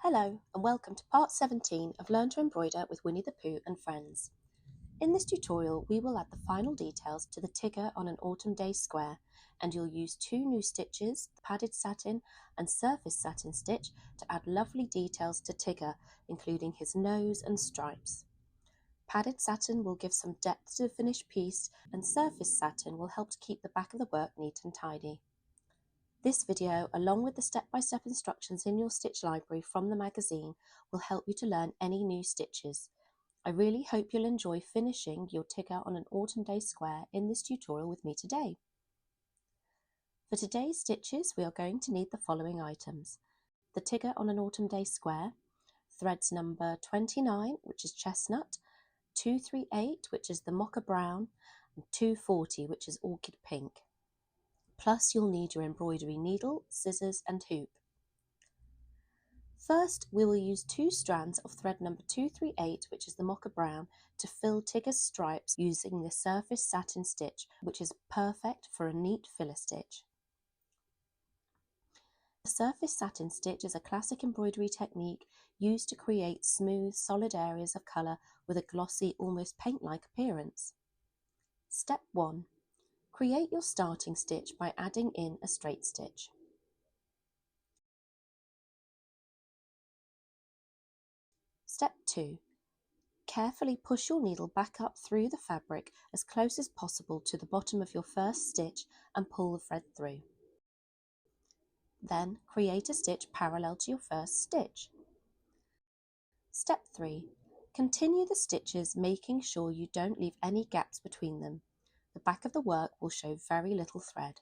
Hello and welcome to part 17 of Learn to Embroider with Winnie the Pooh and Friends. In this tutorial we will add the final details to the Tigger on an autumn day square, and you'll use two new stitches, the padded satin and surface satin stitch, to add lovely details to Tigger, including his nose and stripes. Padded satin will give some depth to the finished piece, and surface satin will help to keep the back of the work neat and tidy. This video, along with the step-by-step instructions in your stitch library from the magazine, will help you to learn any new stitches. I really hope you'll enjoy finishing your Tigger on an autumn day square in this tutorial with me today. For today's stitches, we are going to need the following items: the Tigger on an autumn day square, threads number 29, which is chestnut, 238, which is the mocha brown, and 240, which is orchid pink. Plus you'll need your embroidery needle, scissors and hoop. First we will use two strands of thread number 238, which is the mocha brown, to fill Tigger's stripes using the surface satin stitch, which is perfect for a neat filler stitch. The surface satin stitch is a classic embroidery technique used to create smooth, solid areas of colour with a glossy, almost paint-like appearance. Step 1. Create your starting stitch by adding in a straight stitch. Step 2. Carefully push your needle back up through the fabric as close as possible to the bottom of your first stitch and pull the thread through. Then create a stitch parallel to your first stitch. Step 3. Continue the stitches, making sure you don't leave any gaps between them. The back of the work will show very little thread.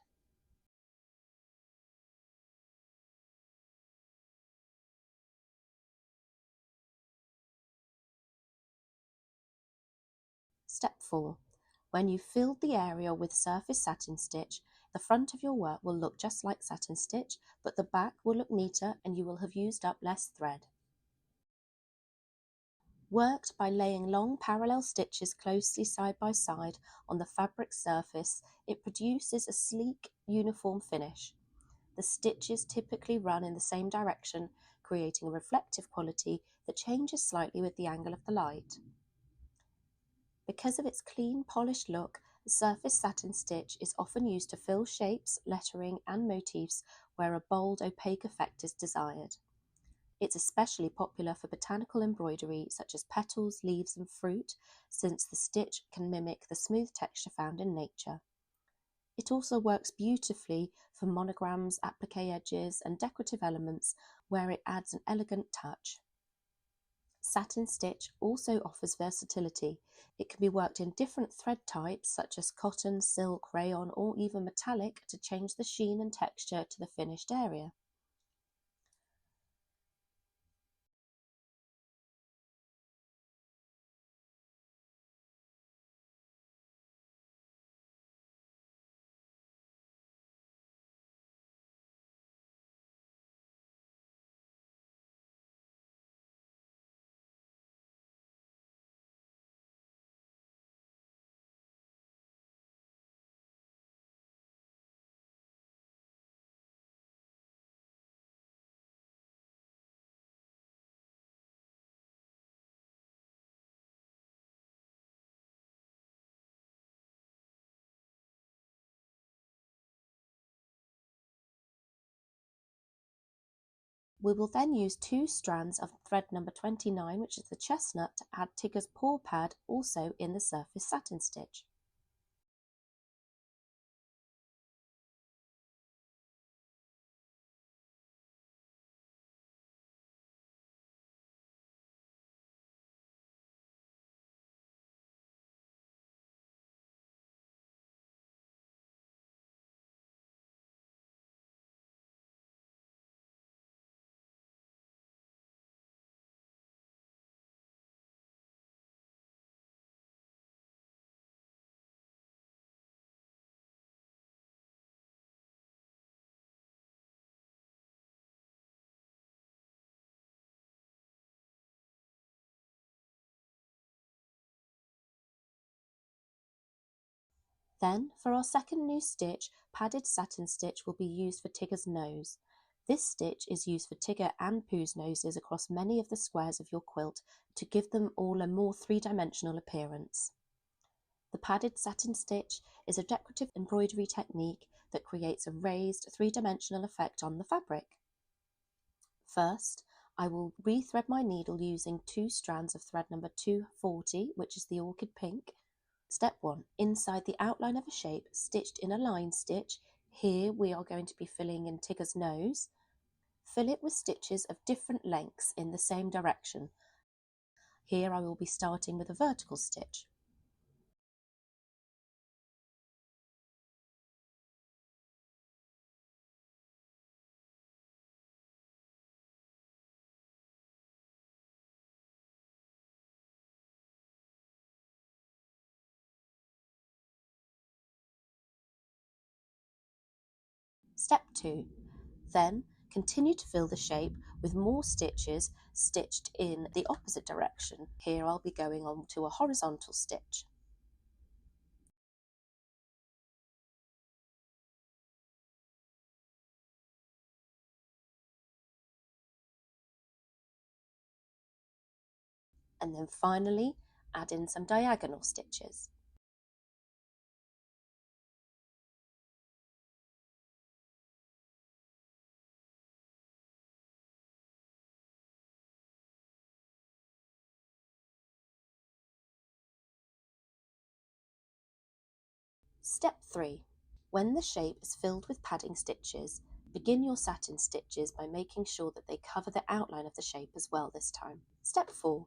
Step 4. When you've filled the area with surface satin stitch, the front of your work will look just like satin stitch, but the back will look neater and you will have used up less thread. Worked by laying long parallel stitches closely side by side on the fabric surface, it produces a sleek, uniform finish. The stitches typically run in the same direction, creating a reflective quality that changes slightly with the angle of the light. Because of its clean, polished look, the surface satin stitch is often used to fill shapes, lettering and motifs where a bold, opaque effect is desired. It's especially popular for botanical embroidery such as petals, leaves and fruit, since the stitch can mimic the smooth texture found in nature. It also works beautifully for monograms, applique edges and decorative elements where it adds an elegant touch. Satin stitch also offers versatility. It can be worked in different thread types such as cotton, silk, rayon or even metallic to change the sheen and texture to the finished area. We will then use two strands of thread number 29, which is the chestnut, to add Tigger's paw pad, also in the surface satin stitch. Then, for our second new stitch, padded satin stitch will be used for Tigger's nose. This stitch is used for Tigger and Pooh's noses across many of the squares of your quilt to give them all a more three-dimensional appearance. The padded satin stitch is a decorative embroidery technique that creates a raised three-dimensional effect on the fabric. First, I will rethread my needle using 2 strands of thread number 240, which is the orchid pink. Step 1. Inside the outline of a shape, stitched in a line stitch, here we are going to be filling in Tigger's nose. Fill it with stitches of different lengths in the same direction. Here I will be starting with a vertical stitch. Step 2. Then continue to fill the shape with more stitches stitched in the opposite direction. Here I'll be going on to a horizontal stitch. And then finally add in some diagonal stitches. Step 3. When the shape is filled with padding stitches, begin your satin stitches by making sure that they cover the outline of the shape as well this time. Step 4.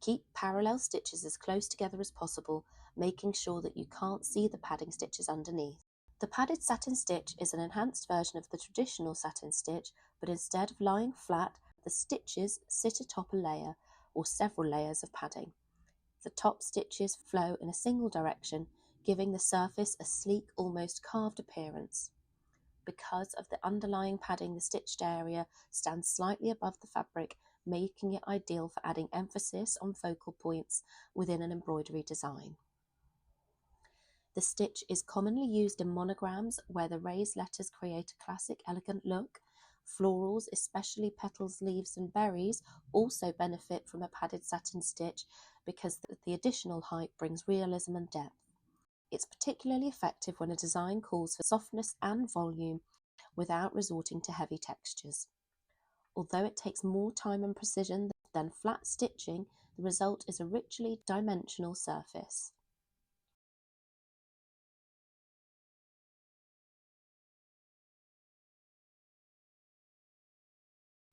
Keep parallel stitches as close together as possible, making sure that you can't see the padding stitches underneath. The padded satin stitch is an enhanced version of the traditional satin stitch, but instead of lying flat, the stitches sit atop a layer or several layers of padding. The top stitches flow in a single direction, giving the surface a sleek, almost carved appearance. Because of the underlying padding, the stitched area stands slightly above the fabric, making it ideal for adding emphasis on focal points within an embroidery design. The stitch is commonly used in monograms where the raised letters create a classic, elegant look. Florals, especially petals, leaves and berries, also benefit from a padded satin stitch because the additional height brings realism and depth. It's particularly effective when a design calls for softness and volume without resorting to heavy textures. Although it takes more time and precision than flat stitching, the result is a richly dimensional surface.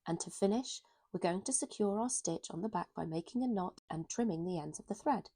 And to finish, we're going to secure our stitch on the back by making a knot and trimming the ends of the thread.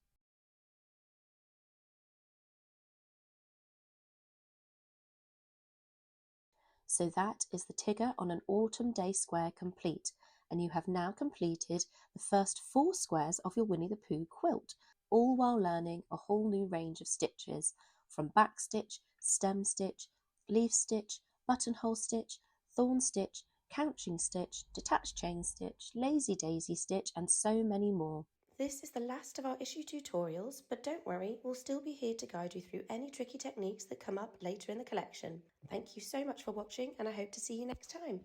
So that is the Tigger on an autumn day square complete, and you have now completed the first 4 squares of your Winnie the Pooh quilt, all while learning a whole new range of stitches, from back stitch, stem stitch, leaf stitch, buttonhole stitch, thorn stitch, couching stitch, detached chain stitch, lazy daisy stitch, and so many more. This is the last of our issue tutorials, but don't worry, we'll still be here to guide you through any tricky techniques that come up later in the collection. Thank you so much for watching, and I hope to see you next time.